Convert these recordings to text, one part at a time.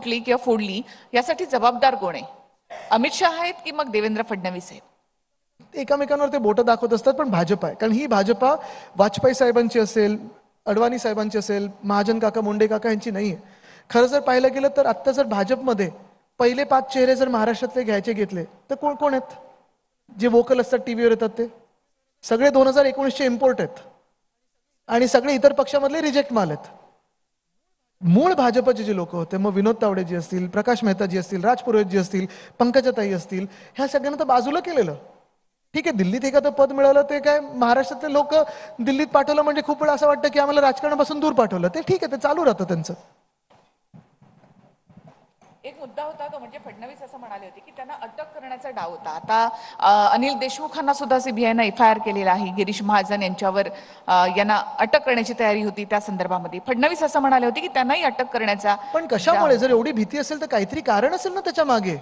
फुटली किंवा फोडली यासाठी जबाबदार कोण आहे? अमित शहा आहेत की मग देवेंद्र फडणवीस आहेत? एकामेकांवर ते बोटं दाखवत असतात, पण भाजपा आहे. कारण ही भाजपा वाजपेयी साहेबांची असेल, अडवाणी साहेबांची असेल, महाजन काका, मुंडे काका यांची नाही आहे. खरं जर पाहायला गेलं तर आत्ता जर भाजपमध्ये पहिले 5 चेहरे जर महाराष्ट्रातले घेतले तर कोण कोण आहेत जे वोकल असतात, टीव्हीवर येतात? ते सगळे 2019चे इम्पोर्ट आहेत आणि सगळे इतर पक्षामधले रिजेक्ट माल आहेत. मूळ भाजपचे जे लोक होते, मग विनोद तावडे जी असतील, प्रकाश मेहता जी असतील, राज पुरोहित जी असतील, पंकजाताई असतील, ह्या सगळ्यांना तर बाजूला केलेलं. ठीक आहे, दिल्लीत एखादं पद मिळालं, ते काय महाराष्ट्रातले लोक दिल्लीत पाठवलं म्हणजे खूप वेळा असं वाटतं की आम्हाला राजकारणापासून दूर पाठवलं. ते ठीक आहे, ते चालू राहतं त्यांचं. एक मुद्दा होता तो म्हणजे फडणवीस असं म्हणाले होते की त्यांना अटक करण्याचा डाव होता. आता अनिल देशमुखांना सुद्धा सीबीआयनं एफआयआर केलेला आहे. गिरीश महाजन यांच्यावर यांना अटक करण्याची तयारी होती. त्या संदर्भामध्ये फडणवीस असं म्हणाले होते की त्यांनाही अटक करण्याचा. पण कशामुळे? जर एवढी भीती असेल तर काहीतरी कारण असेल ना त्याच्या मागे.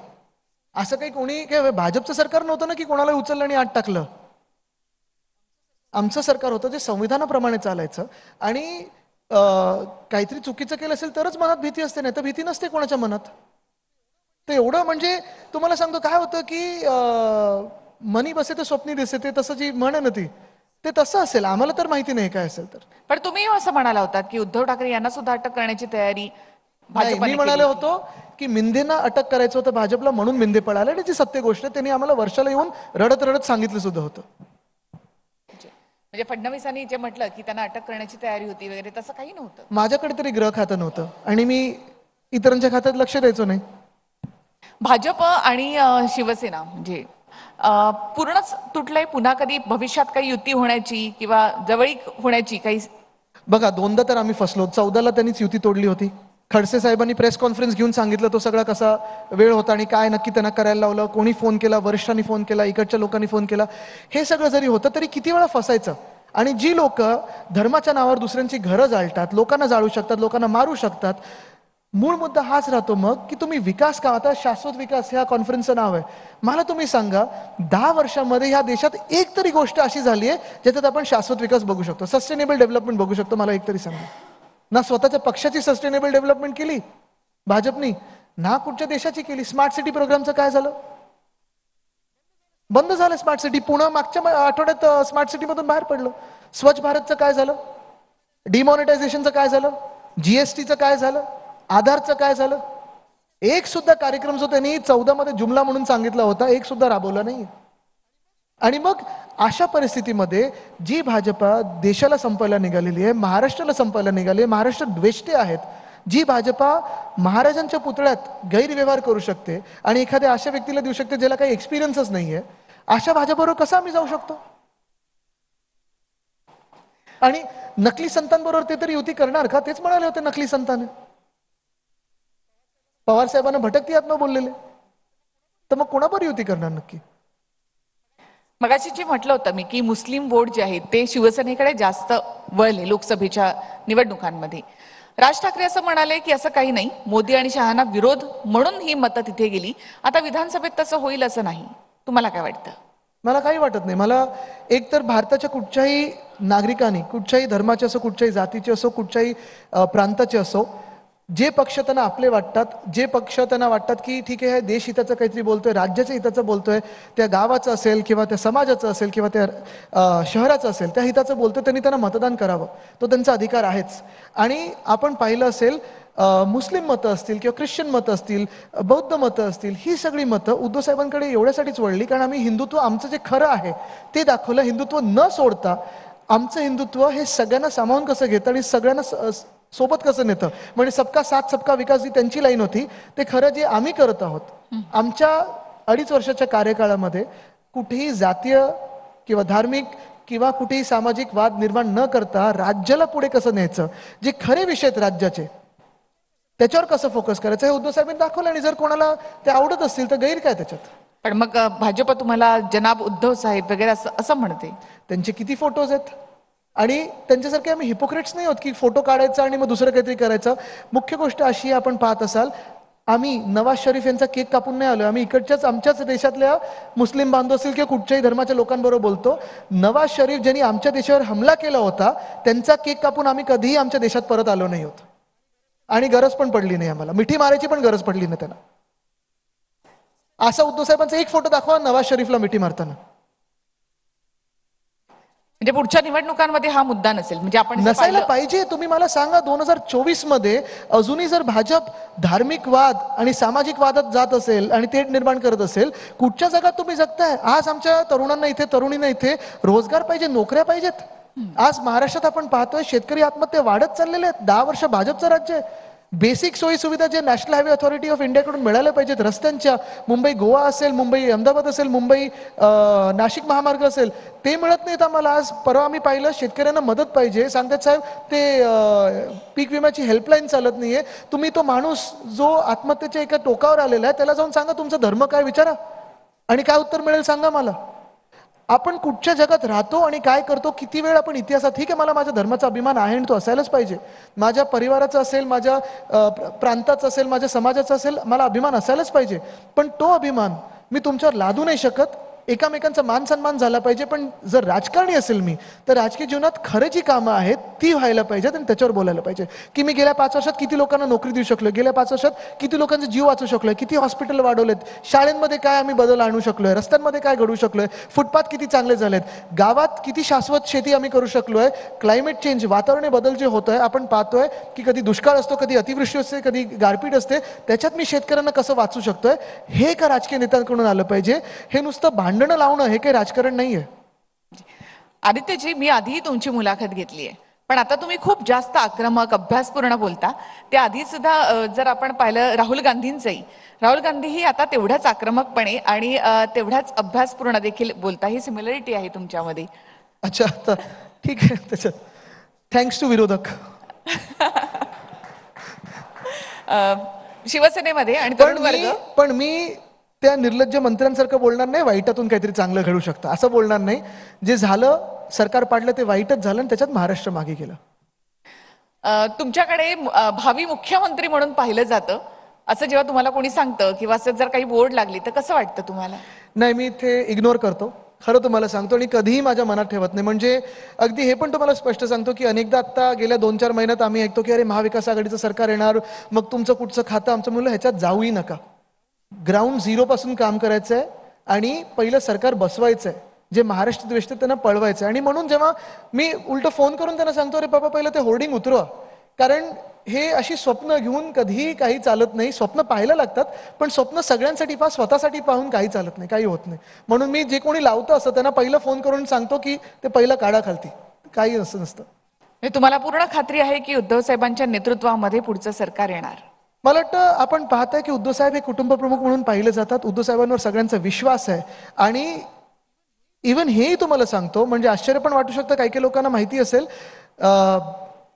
असं काही कोणी काय भाजपचं सरकार नव्हतं ना की कोणाला उचललं आणि आत टाकलं. आमचं सरकार होतं जे संविधानाप्रमाणे चालायचं आणि काहीतरी चुकीचं केलं असेल तरच मनात भीती असते, नाही तर भीती नसते कोणाच्या मनात. ते एवढं म्हणजे तुम्हाला सांगतो काय होतं की मनी बसे तर स्वप्नी दिसे, ते तसं जी म्हण ना ती ते तसं असेल. आम्हाला तर माहिती नाही काय असेल तर. पण तुम्ही असं म्हणाला होतात की उद्धव ठाकरे यांना सुद्धा अटक करण्याची तयारी भाजपने. मी म्हणाले होतो की मिंदेंना अटक करायचं होतं भाजपला म्हणून मिंदे पळाले आणि जी सत्य गोष्ट त्यांनी आम्हाला वर्षाला येऊन रडत रडत सांगितलं सुद्धा होतं. म्हणजे फडणवीसांनी जे म्हटलं की त्यांना अटक करण्याची तयारी होती वगैरे तसं काही नव्हतं. माझ्याकडे तरी ग्रह खातं नव्हतं आणि मी इतरांच्या खात्यात लक्ष द्यायचो नाही. भाजप आणि शिवसेना म्हणजे पूर्णच तुटलंय. पुन्हा कधी भविष्यात काही युती होण्याची किंवा जवळीक होण्याची काही? बघा, 2दा तर आम्ही फसलो. 14ला त्यांनीच युती तोडली होती. खडसे साहेबांनी प्रेस कॉन्फरन्स घेऊन सांगितलं तो सगळा कसा वेळ होता आणि काय नक्की त्यांना करायला लावलं, कोणी फोन केला, वरिष्ठांनी फोन केला, इकडच्या लोकांनी फोन केला. हे सगळं जरी होतं तरी किती वेळा फसायचं. आणि जी लोक धर्माच्या नावावर दुसऱ्यांची घरं जाळतात, लोकांना जाळू शकतात, लोकांना मारू शकतात, मूळ मुद्दा हाच राहतो मग की तुम्ही विकास का, आता शाश्वत विकास ह्या कॉन्फरन्सचं नाव आहे. मला तुम्ही सांगा 10 वर्षांमध्ये ह्या देशात एक तरी गोष्ट अशी झाली आहे ज्याच्यात आपण शाश्वत विकास बघू शकतो, सस्टेनेबल डेव्हलपमेंट बघू शकतो? मला एक तरी सांगा. ना स्वतःच्या पक्षाची सस्टेनेबल डेव्हलपमेंट केली भाजपनी, ना कुठच्या देशाची केली. स्मार्ट सिटी प्रोग्रामचं काय झालं? बंद झालं स्मार्ट सिटी. पुणे मागच्या आठवड्यात स्मार्ट सिटी मधून बाहेर पडलं. स्वच्छ भारतचं काय झालं? डिमॉनिटायझेशनचं काय झालं? जीएसटीचं काय झालं? आधारचं काय झालं? एक सुद्धा कार्यक्रम जो त्यांनी 14 मध्ये जुमला म्हणून सांगितला होता, एक सुद्धा राबवला नाही. आणि मग अशा परिस्थितीमध्ये जी भाजपा देशाला संपायला निघालेली आहे, महाराष्ट्राला संपायला निघाली आहे, महाराष्ट्र द्वेष्टे आहेत, जी भाजपा महाराजांच्या पुतळ्यात गैरव्यवहार करू शकते आणि एखाद्या अशा व्यक्तीला देऊ शकते ज्याला काही एक्सपिरियन्सच नाहीये, अशा भाजपबरोबर कसं आम्ही जाऊ शकतो? आणि नकली संतांबरोबर ते तरी युती करणार का? तेच म्हणाले होते नकली संतान. पवार साहेबांना भटकती आत्मा बोललेले, तर मग कोणाबरोबर युती करणार नक्की? मगाशी जे म्हटलं होतं मी की मुस्लिम वोट जे आहे ते शिवसेनेकडे जास्त वळले लोकसभेच्या निवडणुकांमध्ये. राज ठाकरे असं म्हणाले की असं काही नाही, मोदी आणि शहांना विरोध म्हणून ही मतं तिथे गेली. आता विधानसभेत तसं होईल असं नाही. तुम्हाला काय वाटतं? मला काही वाटत नाही. मला एक तर भारताच्या कुठच्याही नागरिकांनी, कुठच्याही धर्माचे असो, कुठच्याही जातीचे असो, कुठच्याही प्रांताचे असो, जे पक्ष त्यांना आपले वाटतात, जे पक्ष त्यांना वाटतात की ठीक आहे देश हिताचं काहीतरी बोलतोय, राज्याच्या हिताचं बोलतोय, त्या गावाचं असेल किंवा त्या समाजाचं असेल किंवा त्या शहराचं असेल, त्या हिताचं बोलतोय, त्यांनी त्यांना मतदान करावं. तो त्यांचा अधिकार आहेच. आणि आपण पाहिलं असेल मुस्लिम मतं असतील किंवा ख्रिश्चन मतं असतील, बौद्ध मतं असतील, ही सगळी मतं उद्धव साहेबांकडे एवढ्यासाठीच वळली कारण आम्ही हिंदुत्व आमचं जे खरं आहे ते दाखवलं. हिंदुत्व न सोडता आमचं हिंदुत्व हे सगळ्यांना सामावून कसं घेतं आणि सगळ्यांना सोबत कसं नेतं, म्हणजे सबका साथ सबका विकास जी त्यांची लाईन होती ते खरं जे आम्ही करत आहोत. आमच्या 2.5 वर्षाच्या कार्यकाळामध्ये कुठेही जातीय किंवा धार्मिक किंवा कुठेही सामाजिक वाद निर्माण न करता राज्याला पुढे कसं न्यायचं, जे खरे विषय आहेत राज्याचे त्याच्यावर कसं फोकस करायचं हे उद्धव साहेबांनी दाखवलं. आणि जर कोणाला ते आवडत असतील तर गैर काय त्याच्यात? पण मग भाजप तुम्हाला जनाब उद्धव साहेब वगैरे असं म्हणते. त्यांचे किती फोटोज आहेत आणि त्यांच्यासारखे आम्ही हिपोक्रेट्स नाही होत की फोटो काढायचा आणि मग दुसरं काहीतरी करायचं. मुख्य गोष्ट अशी आपण पाहत असाल, आम्ही नवाज शरीफ यांचा केक कापून नाही आलो. आम्ही इकडच्याच आमच्याच देशातल्या मुस्लिम बांधव असतील किंवा कुठच्याही धर्माच्या लोकांबरोबर बोलतो. नवाज शरीफ ज्यांनी आमच्या देशावर हमला केला होता त्यांचा केक कापून आम्ही कधीही आमच्या देशात परत आलो नाही होत. आणि गरज पण पडली नाही आम्हाला, मिठी मारायची पण गरज पडली नाही त्यांना. असा उद्धव साहेबांचा एक फोटो दाखवा नवाज शरीफला मिठी मारताना. म्हणजे पुढच्या निवडणुकांमध्ये हा मुद्दा नसेल, म्हणजे आपण जे नसायला पाहिलं- पाहिजे. तुम्ही मला सांगा 2024 मध्ये अजूनही जर भाजप धार्मिक वाद आणि सामाजिक वादात जात असेल आणि तेढ निर्माण करत असेल, कुठच्या जगात तुम्ही जगताय? आज आमच्या तरुणांना इथे, तरुणींना इथे रोजगार पाहिजे, नोकऱ्या पाहिजेत. आज महाराष्ट्रात आपण पाहतोय शेतकरी आत्महत्या वाढत चाललेले आहेत. 10 वर्ष भाजपचं राज्य आहे. बेसिक सोयी सुविधा जे नॅशनल हायवे अथॉरिटी ऑफ इंडियाकडून मिळाल्या पाहिजेत, रस्त्यांच्या, मुंबई गोवा असेल, मुंबई अहमदाबाद असेल, मुंबई नाशिक महामार्ग असेल, ते मिळत नाहीत आम्हाला. आज परवा आम्ही पाहिलं शेतकऱ्यांना मदत पाहिजे, सांगतात साहेब ते पीक विम्याची हेल्पलाईन चालत नाहीये. तुम्ही तो माणूस जो आत्महत्येच्या एका टोकावर आलेला आहे त्याला जाऊन सांगा तुमचा धर्म काय विचारा, आणि काय उत्तर मिळेल सांगा मला. आपण कुठच्या जगात राहतो आणि काय करतो, किती वेळ आपण इतिहासात. ठीक आहे, मला माझ्या धर्माचा अभिमान आहे आणि तो असायलाच पाहिजे. माझ्या परिवाराचा असेल, माझ्या प्रांताचा असेल, माझ्या समाजाचा असेल, मला अभिमान असायलाच पाहिजे. पण तो अभिमान मी तुमच्यावर लादू नाही शकत. एकामेकांचा मान सन्मान झाला पाहिजे. पण जर राजकारणी असेल मी, तर राजकीय जीवनात खरं जी कामं आहेत ती व्हायला पाहिजेत आणि त्याच्यावर बोलायला पाहिजे. की मी गेल्या 5 वर्षात किती लोकांना नोकरी देऊ शकलो, गेल्या 5 वर्षात किती लोकांचे जीव वाचू शकलोय, किती हॉस्पिटल वाढवलेत, शाळेंमध्ये काय आम्ही बदल आणू शकलोय, रस्त्यांमध्ये काय घडवू शकलोय, फुटपाथ किती चांगले झालेत, गावात किती शाश्वत शेती आम्ही करू शकलोय. क्लायमेट चेंज, वातावरणीय बदल जे होत आहे आपण पाहतोय की कधी दुष्काळ असतो, कधी अतिवृष्टी असते, कधी गारपीट असते, त्याच्यात मी शेतकऱ्यांना कसं वाचू शकतोय. हे एका राजकीय नेत्यांकडून आलं पाहिजे. हे नुसतं भांडणं लावणं हे काही राजकारण नाहीये. आदित्यजी, मी आधीही तुमची मुलाखत घेतली आहे, पण आता तुम्ही खूप जास्त आक्रमक, अभ्यासपूर्ण बोलता. त्या आधी सुद्धा जर आपण पाहिलं राहुल गांधींचंही, राहुल गांधीही आता तेवढ्याच आक्रमकपणे आणि तेवढ्याच अभ्यासपूर्ण देखील बोलता. ही सिमिलरिटी आहे तुमच्यामध्ये. अच्छा, तर ठीक आहे. त्याच्यात थँक्स टू विरोधक. शिवसेनेमध्ये आणि तरुण वर्ग, पण मी त्या निर्लज्ज मंत्र्यांसारखं बोलणार नाही, वाईटातून काहीतरी चांगलं घडू शकतं असं बोलणार नाही. जे झालं, सरकार पाडलं ते वाईटच झालं आणि त्याच्यात महाराष्ट्र मागे गेलं. तुमच्याकडे भावी मुख्यमंत्री म्हणून पाहिलं जातं असं जेव्हा तुम्हाला कोणी सांगतं किंवा असं जर काही बोर्ड लागली तर कसं वाटतं तुम्हाला? नाही, मी ते इग्नोर करतो, खरं तुम्हाला सांगतो, आणि कधीही माझ्या मनात ठेवत नाही. म्हणजे अगदी हे पण तुम्हाला स्पष्ट सांगतो की अनेकदा आता गेल्या 2-4 महिन्यात आम्ही ऐकतो की अरे महाविकास आघाडीचं सरकार येणार, मग तुमचं कुठचं खातं, आमचं मुलं, ह्याच्यात जाऊही नका. ग्राउंड झिरो पासून काम करायचं आहे आणि पहिलं सरकार बसवायचं आहे. जे महाराष्ट्र द्वेष त्यांना पळवायचं आहे. आणि म्हणून जेव्हा मी उलट फोन करून त्यांना सांगतो अरे बाबा पहिलं ते होर्डिंग उतरवा, कारण हे अशी स्वप्न घेऊन कधीही काही चालत नाही. स्वप्न पाहायला लागतात, पण स्वप्न सगळ्यांसाठी पहा, स्वतःसाठी पाहून काही चालत नाही, काही होत नाही. म्हणून मी जे कोणी लावतं असं त्यांना पहिलं फोन करून सांगतो की ते पहिलं काढा खालती, काही असं नसतं. म्हणजे तुम्हाला पूर्ण खात्री आहे की उद्धव साहेबांच्या नेतृत्वामध्ये पुढचं सरकार येणार? मला वाटतं आपण पाहताय की उद्धव साहेब हे कुटुंब प्रमुख म्हणून पाहिले जातात. उद्धव साहेबांवर सगळ्यांचा विश्वास आहे. आणि इव्हन हेही तुम्हाला सांगतो, म्हणजे आश्चर्य पण वाटू शकतं, काही काही लोकांना माहिती असेल,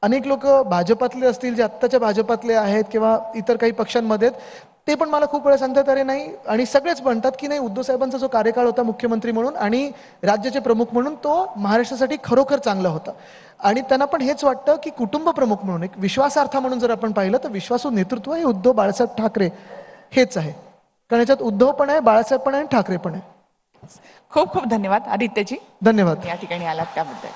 अनेक लोक भाजपातले असतील, जे आत्ताच्या भाजपातले आहेत किंवा इतर काही पक्षांमध्ये आहेत, ते पण मला खूप वेळा सांगतात अरे नाही, आणि सगळेच म्हणतात की नाही, उद्धव साहेबांचा जो कार्यकाळ होता मुख्यमंत्री म्हणून आणि राज्याचे प्रमुख म्हणून तो महाराष्ट्रासाठी खरोखर चांगला होता. आणि त्यांना पण हेच वाटतं की कुटुंब प्रमुख म्हणून, एक विश्वासार्थ म्हणून जर आपण पाहिलं तर विश्वासू नेतृत्व हे उद्धव बाळासाहेब ठाकरे हेच आहे. कारण याच्यात उद्धव पण आहे, बाळासाहेब पण आहे आणि ठाकरे पण आहे. खूप खूप धन्यवाद आदित्यजी, धन्यवाद. या ठिकाणी आलात त्याबद्दल.